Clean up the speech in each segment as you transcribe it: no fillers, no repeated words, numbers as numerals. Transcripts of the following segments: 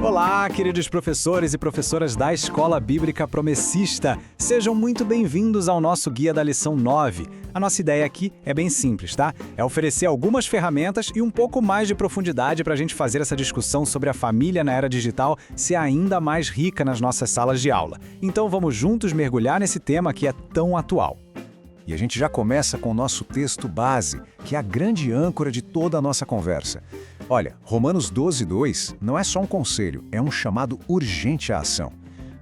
Olá, queridos professores e professoras da Escola Bíblica Promessista. Sejam muito bem-vindos ao nosso Guia da Lição 9. A nossa ideia aqui é bem simples, tá? É oferecer algumas ferramentas e um pouco mais de profundidade para a gente fazer essa discussão sobre a família na era digital ser ainda mais rica nas nossas salas de aula. Então vamos juntos mergulhar nesse tema que é tão atual. E a gente já começa com o nosso texto base, que é a grande âncora de toda a nossa conversa. Olha, Romanos 12:2 não é só um conselho, é um chamado urgente à ação.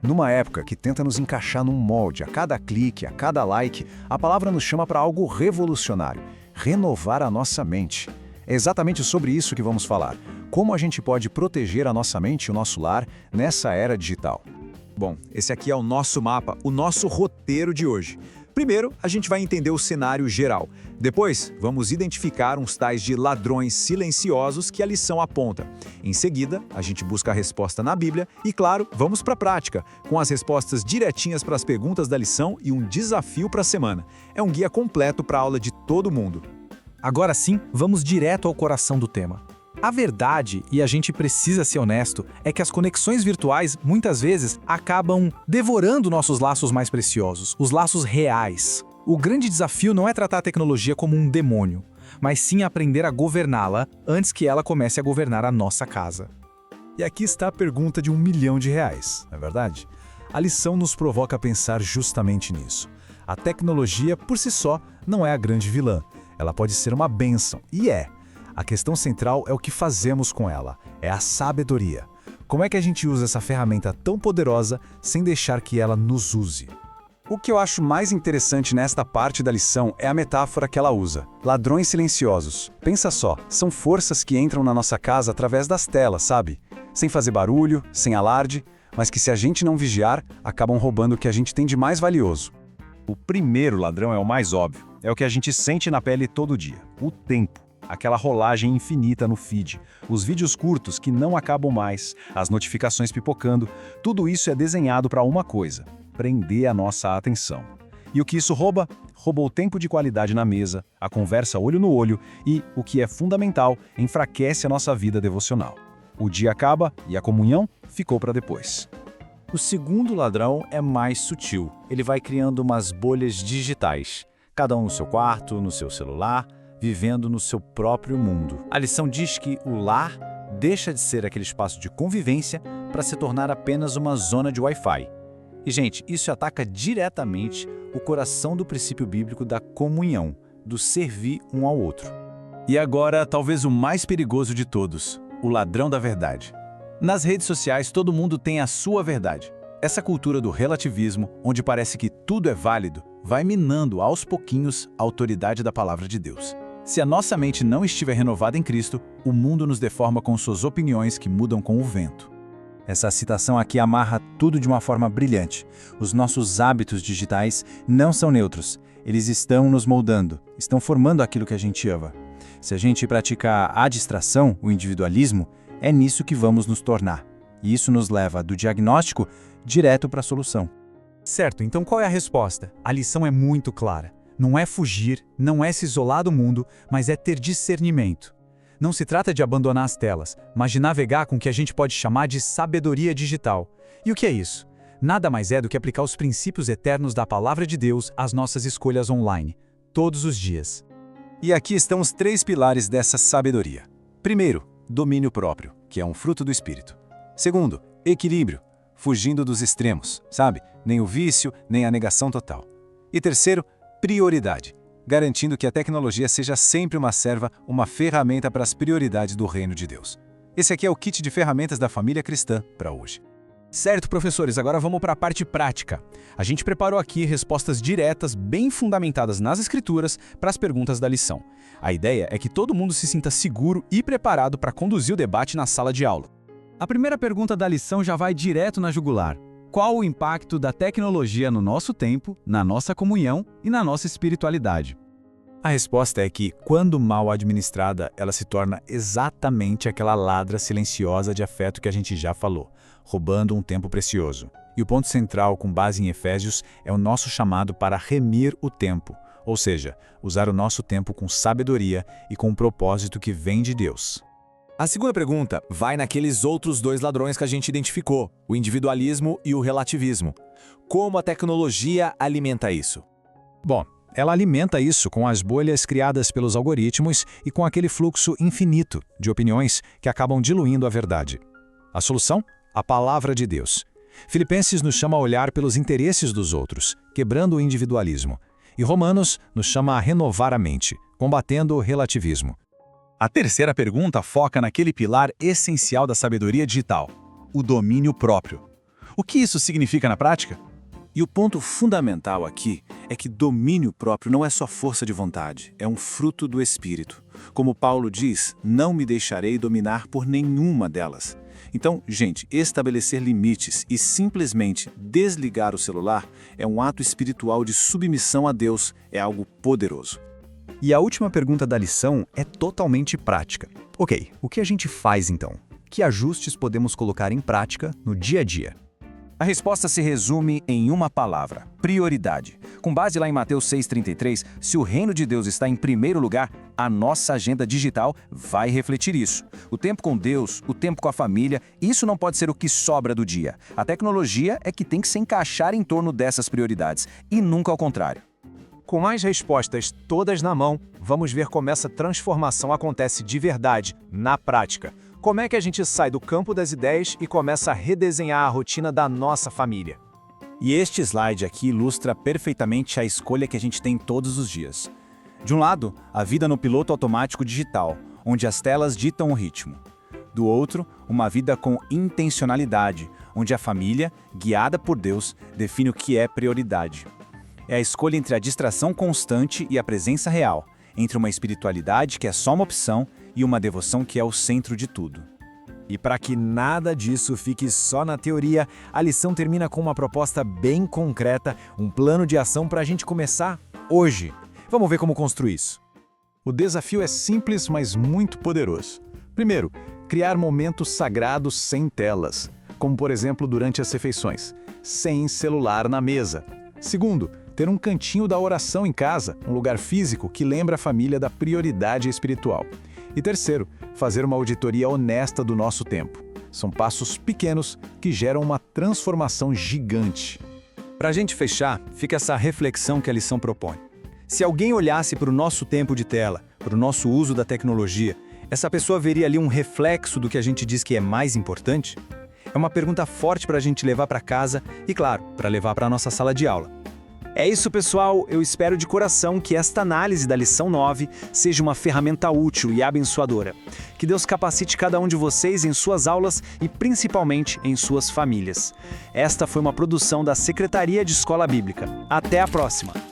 Numa época que tenta nos encaixar num molde, a cada clique, a cada like, a palavra nos chama para algo revolucionário, renovar a nossa mente. É exatamente sobre isso que vamos falar. Como a gente pode proteger a nossa mente e o nosso lar nessa era digital. Bom, esse aqui é o nosso mapa, o nosso roteiro de hoje. Primeiro, a gente vai entender o cenário geral. Depois, vamos identificar uns tais de ladrões silenciosos que a lição aponta. Em seguida, a gente busca a resposta na Bíblia e, claro, vamos para a prática, com as respostas direitinhas para as perguntas da lição e um desafio para a semana. É um guia completo para a aula de todo mundo. Agora sim, vamos direto ao coração do tema. A verdade, e a gente precisa ser honesto, é que as conexões virtuais, muitas vezes, acabam devorando nossos laços mais preciosos, os laços reais. O grande desafio não é tratar a tecnologia como um demônio, mas sim aprender a governá-la antes que ela comece a governar a nossa casa. E aqui está a pergunta de R$1 milhão, não é verdade? A lição nos provoca a pensar justamente nisso. A tecnologia, por si só, não é a grande vilã. Ela pode ser uma bênção, e é. A questão central é o que fazemos com ela, é a sabedoria. Como é que a gente usa essa ferramenta tão poderosa sem deixar que ela nos use? O que eu acho mais interessante nesta parte da lição é a metáfora que ela usa. Ladrões silenciosos. Pensa só, são forças que entram na nossa casa através das telas, sabe? Sem fazer barulho, sem alarde, mas que se a gente não vigiar, acabam roubando o que a gente tem de mais valioso. O primeiro ladrão é o mais óbvio, é o que a gente sente na pele todo dia, o tempo. Aquela rolagem infinita no feed, os vídeos curtos que não acabam mais, as notificações pipocando, tudo isso é desenhado para uma coisa: prender a nossa atenção. E o que isso rouba? Rouba o tempo de qualidade na mesa, a conversa olho no olho e, o que é fundamental, enfraquece a nossa vida devocional. O dia acaba e a comunhão ficou para depois. O segundo ladrão é mais sutil. Ele vai criando umas bolhas digitais, cada um no seu quarto, no seu celular, vivendo no seu próprio mundo. A lição diz que o lar deixa de ser aquele espaço de convivência para se tornar apenas uma zona de Wi-Fi. E, gente, isso ataca diretamente o coração do princípio bíblico da comunhão, do servir um ao outro. E agora, talvez o mais perigoso de todos, o ladrão da verdade. Nas redes sociais, todo mundo tem a sua verdade. Essa cultura do relativismo, onde parece que tudo é válido, vai minando aos pouquinhos a autoridade da palavra de Deus. Se a nossa mente não estiver renovada em Cristo, o mundo nos deforma com suas opiniões que mudam com o vento. Essa citação aqui amarra tudo de uma forma brilhante. Os nossos hábitos digitais não são neutros. Eles estão nos moldando, estão formando aquilo que a gente ama. Se a gente praticar a distração, o individualismo, é nisso que vamos nos tornar. E isso nos leva do diagnóstico direto para a solução. Certo, então qual é a resposta? A lição é muito clara. Não é fugir, não é se isolar do mundo, mas é ter discernimento. Não se trata de abandonar as telas, mas de navegar com o que a gente pode chamar de sabedoria digital. E o que é isso? Nada mais é do que aplicar os princípios eternos da palavra de Deus às nossas escolhas online, todos os dias. E aqui estão os 3 pilares dessa sabedoria. Primeiro, domínio próprio, que é um fruto do Espírito. Segundo, equilíbrio, fugindo dos extremos, sabe? Nem o vício, nem a negação total. E terceiro, prioridade, garantindo que a tecnologia seja sempre uma serva, uma ferramenta para as prioridades do reino de Deus. Esse aqui é o kit de ferramentas da família cristã para hoje. Certo, professores, agora vamos para a parte prática. A gente preparou aqui respostas diretas, bem fundamentadas nas escrituras, para as perguntas da lição. A ideia é que todo mundo se sinta seguro e preparado para conduzir o debate na sala de aula. A primeira pergunta da lição já vai direto na jugular. Qual o impacto da tecnologia no nosso tempo, na nossa comunhão e na nossa espiritualidade? A resposta é que, quando mal administrada, ela se torna exatamente aquela ladra silenciosa de afeto que a gente já falou, roubando um tempo precioso. E o ponto central, com base em Efésios, é o nosso chamado para remir o tempo, ou seja, usar o nosso tempo com sabedoria e com um propósito que vem de Deus. A segunda pergunta vai naqueles outros dois ladrões que a gente identificou, o individualismo e o relativismo. Como a tecnologia alimenta isso? Bom, ela alimenta isso com as bolhas criadas pelos algoritmos e com aquele fluxo infinito de opiniões que acabam diluindo a verdade. A solução? A palavra de Deus. Filipenses nos chama a olhar pelos interesses dos outros, quebrando o individualismo. E Romanos nos chama a renovar a mente, combatendo o relativismo. A terceira pergunta foca naquele pilar essencial da sabedoria digital, o domínio próprio. O que isso significa na prática? E o ponto fundamental aqui é que domínio próprio não é só força de vontade, é um fruto do Espírito. Como Paulo diz, não me deixarei dominar por nenhuma delas. Então, gente, estabelecer limites e simplesmente desligar o celular é um ato espiritual de submissão a Deus, é algo poderoso. E a última pergunta da lição é totalmente prática. Ok, o que a gente faz então? Que ajustes podemos colocar em prática no dia a dia? A resposta se resume em uma palavra: prioridade. Com base lá em Mateus 6,33, se o reino de Deus está em primeiro lugar, a nossa agenda digital vai refletir isso. O tempo com Deus, o tempo com a família, isso não pode ser o que sobra do dia. A tecnologia é que tem que se encaixar em torno dessas prioridades, e nunca ao contrário. Com mais respostas todas na mão, vamos ver como essa transformação acontece de verdade, na prática. Como é que a gente sai do campo das ideias e começa a redesenhar a rotina da nossa família? E este slide aqui ilustra perfeitamente a escolha que a gente tem todos os dias. De um lado, a vida no piloto automático digital, onde as telas ditam o ritmo. Do outro, uma vida com intencionalidade, onde a família, guiada por Deus, define o que é prioridade. É a escolha entre a distração constante e a presença real, entre uma espiritualidade que é só uma opção e uma devoção que é o centro de tudo. E para que nada disso fique só na teoria, a lição termina com uma proposta bem concreta, um plano de ação para a gente começar hoje. Vamos ver como construir isso. O desafio é simples, mas muito poderoso. Primeiro, criar momentos sagrados sem telas, como por exemplo durante as refeições, sem celular na mesa. Segundo, ter um cantinho da oração em casa, um lugar físico que lembra a família da prioridade espiritual. E terceiro, fazer uma auditoria honesta do nosso tempo. São passos pequenos que geram uma transformação gigante. Para a gente fechar, fica essa reflexão que a lição propõe. Se alguém olhasse para o nosso tempo de tela, para o nosso uso da tecnologia, essa pessoa veria ali um reflexo do que a gente diz que é mais importante? É uma pergunta forte para a gente levar para casa e, claro, para levar para a nossa sala de aula. É isso, pessoal. Eu espero de coração que esta análise da lição 9 seja uma ferramenta útil e abençoadora. Que Deus capacite cada um de vocês em suas aulas e principalmente em suas famílias. Esta foi uma produção da Secretaria de Escola Bíblica. Até a próxima!